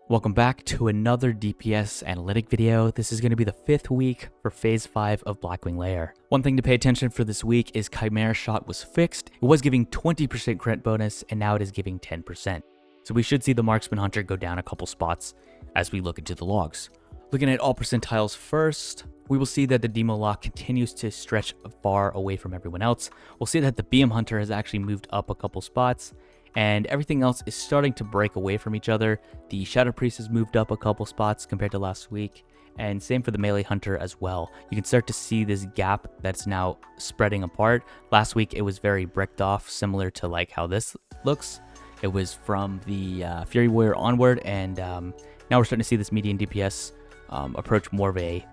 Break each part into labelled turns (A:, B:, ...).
A: Welcome back to another DPS analytic video. This is going to be the 5th week for Phase 5 of Blackwing Lair. One thing to pay attention for this week is Chimera Shot was fixed. It was giving 20% crit bonus, and now it is giving 10%. So we should see the Marksman Hunter go down a couple spots as we look into the logs. Looking at all percentiles first, we will see that the Demo Lock continues to stretch far away from everyone else. We'll see that the BM Hunter has actually moved up a couple spots, and everything else is starting to break away from each other. The Shadow Priest has moved up a couple spots compared to last week, and same for the Melee Hunter as well. You can start to see this gap that's now spreading apart. Last week it was very bricked off, similar to like how this looks. It was from the Fury Warrior onward, and now we're starting to see this median DPS approach more of a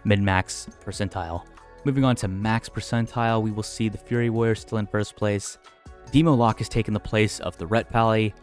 A: mid-max percentile. Moving on to max percentile, we will see the Fury Warrior still in first place. Demo Lock has taken the place of the Ret Pally,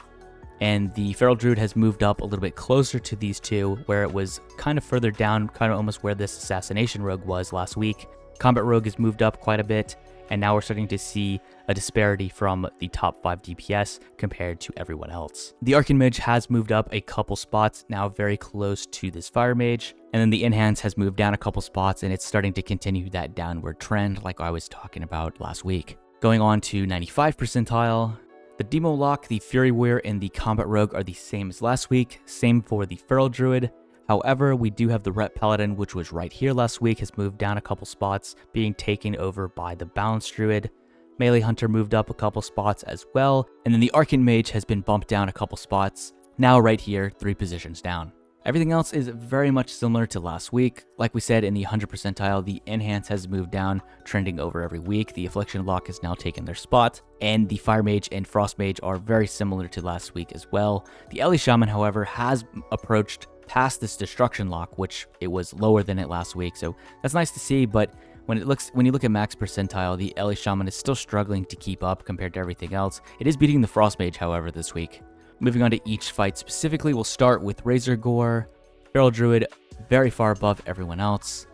A: and the Feral Druid has moved up a little bit closer to these two, where it was kind of further down, kind of almost where this Assassination Rogue was last week. Combat Rogue has moved up quite a bit, and now we're starting to see a disparity from the top 5 DPS compared to everyone else. The Arcane Mage has moved up a couple spots, now very close to this Fire Mage, and then the Enhance has moved down a couple spots, and it's starting to continue that downward trend like I was talking about last week. Going on to 95 percentile, the Demo Lock, the Fury Warrior, and the Combat Rogue are the same as last week. Same for the Feral Druid. However, we do have the Ret Paladin, which was right here last week, has moved down a couple spots, being taken over by the Balanced Druid. Melee Hunter moved up a couple spots as well, and then the Arcane Mage has been bumped down a couple spots. Now right here, 3 positions down. Everything else is very much similar to last week. Like we said, in the 100 percentile, the Enhance has moved down, trending over every week. The Affliction Lock has now taken their spot, and the Fire Mage and Frost Mage are very similar to last week as well. The Ellie Shaman, however, has approached past this Destruction Lock, which it was lower than it last week, so that's nice to see. But when you look at max percentile, the Ellie Shaman is still struggling to keep up compared to everything else. It is beating the Frost Mage, however, this week. Moving on to each fight specifically, we'll start with Razor Gore. Feral Druid, very far above everyone else,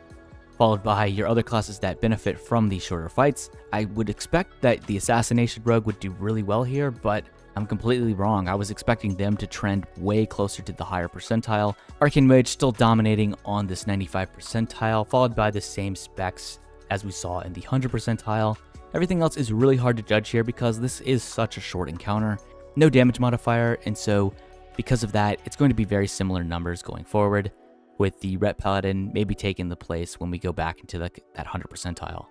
A: followed by your other classes that benefit from these shorter fights. I would expect that the Assassination Rogue would do really well here, but I'm completely wrong. I was expecting them to trend way closer to the higher percentile. Arcane Mage still dominating on this 95 percentile, followed by the same specs as we saw in the 100 percentile. Everything else is really hard to judge here because this is such a short encounter. No damage modifier, and so because of that, it's going to be very similar numbers going forward, with the Ret Paladin maybe taking the place when we go back into that 100 percentile.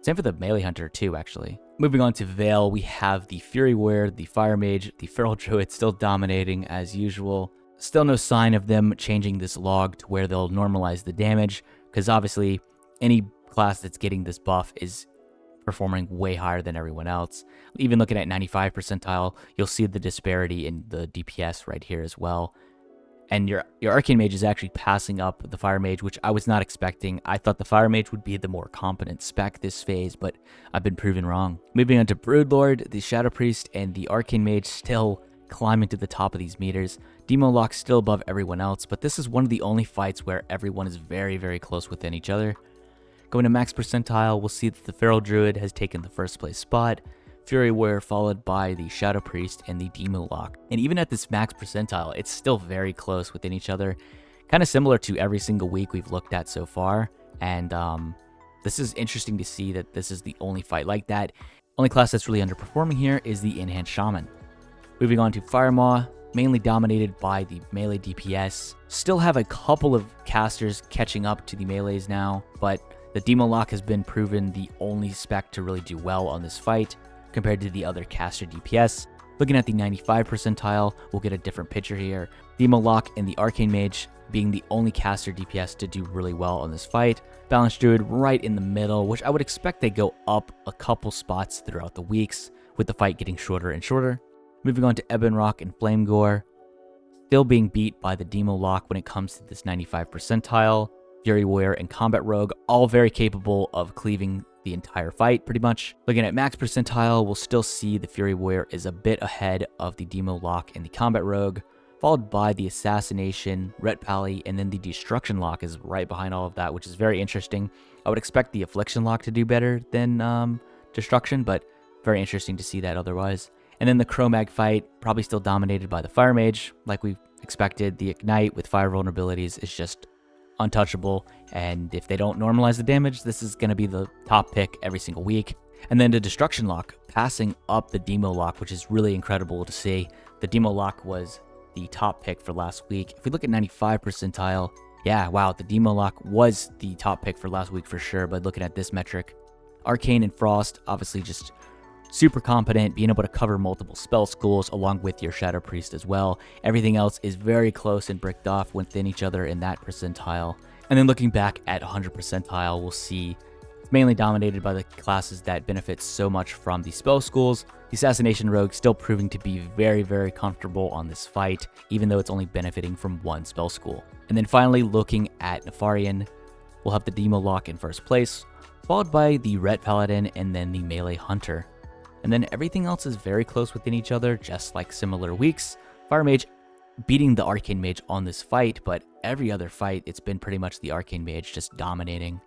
A: Same for the Melee Hunter too, actually. Moving on to Veil, we have the Fury Warrior, the Fire Mage, the Feral Druid still dominating as usual. Still no sign of them changing this log to where they'll normalize the damage, because obviously any class that's getting this buff is performing way higher than everyone else. Even looking at 95 percentile, you'll see the disparity in the DPS right here as well. And your Arcane Mage is actually passing up the Fire Mage, which I was not expecting. I thought the Fire Mage would be the more competent spec this phase, but I've been proven wrong. Moving on to Broodlord, the Shadow Priest, and the Arcane Mage still climbing to the top of these meters. Demo Lock still above everyone else, but this is one of the only fights where everyone is very, very close within each other. Going to max percentile, we'll see that the Feral Druid has taken the first place spot, Fury Warrior followed by the Shadow Priest and the Demo Lock. And even at this max percentile, it's still very close within each other, kind of similar to every single week we've looked at so far. And this is interesting to see that this is the only fight like that. Only class that's really underperforming here is the Enhanced Shaman. Moving on to Fire Maw, mainly dominated by the melee DPS. Still have a couple of casters catching up to the melees now, but the Demo Lock has been proven the only spec to really do well on this fight compared to the other caster DPS. Looking at the 95 percentile, we'll get a different picture here. Demo Lock and the Arcane Mage being the only caster DPS to do really well on this fight. Balanced Druid right in the middle, which I would expect they go up a couple spots throughout the weeks, with the fight getting shorter and shorter. Moving on to Ebon Rock and Flame Gore, still being beat by the Demo Lock when it comes to this 95 percentile. Fury Warrior and Combat Rogue, all very capable of cleaving the entire fight, pretty much. Looking at max percentile, we'll still see the Fury Warrior is a bit ahead of the Demo Lock and the Combat Rogue, followed by the Assassination, Ret Pally, and then the Destruction Lock is right behind all of that, which is very interesting. I would expect the Affliction Lock to do better than Destruction, but very interesting to see that otherwise. And then the Chromag fight, probably still dominated by the Fire Mage. Like we expected, the Ignite with fire vulnerabilities is just untouchable. And if they don't normalize the damage, this is going to be the top pick every single week. And then the Destruction Lock, passing up the Demo Lock, which is really incredible to see. The Demo Lock was the top pick for last week. If we look at 95 percentile, yeah, wow, the Demo Lock was the top pick for last week for sure. But looking at this metric, Arcane and Frost, obviously just super competent, being able to cover multiple spell schools along with your Shadow Priest as well. Everything else is very close and bricked off within each other in that percentile. And then looking back at 100 percentile, we'll see it's mainly dominated by the classes that benefit so much from the spell schools. The Assassination Rogue still proving to be very, very comfortable on this fight, even though it's only benefiting from one spell school. And then finally looking at Nefarian, we'll have the Demo Lock in first place, followed by the Ret Paladin and then the Melee Hunter. And then everything else is very close within each other, just like similar weeks. Fire Mage beating the Arcane Mage on this fight, but every other fight, it's been pretty much the Arcane Mage just dominating.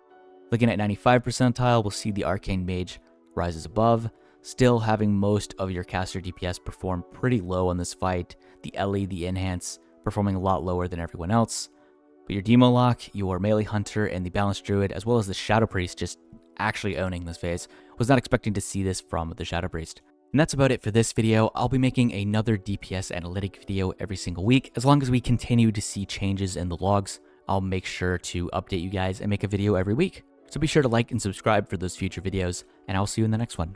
A: Looking at 95 percentile, we'll see the Arcane Mage rises above, still having most of your caster DPS perform pretty low on this fight. The Ellie, the Enhance, performing a lot lower than everyone else. But your Demo Lock, your Melee Hunter, and the Balanced Druid, as well as the Shadow Priest just actually owning this phase. Was not expecting to see this from the Shadow Priest. And that's about it for this video. I'll be making another DPS analytic video every single week. As long as we continue to see changes in the logs, I'll make sure to update you guys and make a video every week. So be sure to like and subscribe for those future videos, and I'll see you in the next one.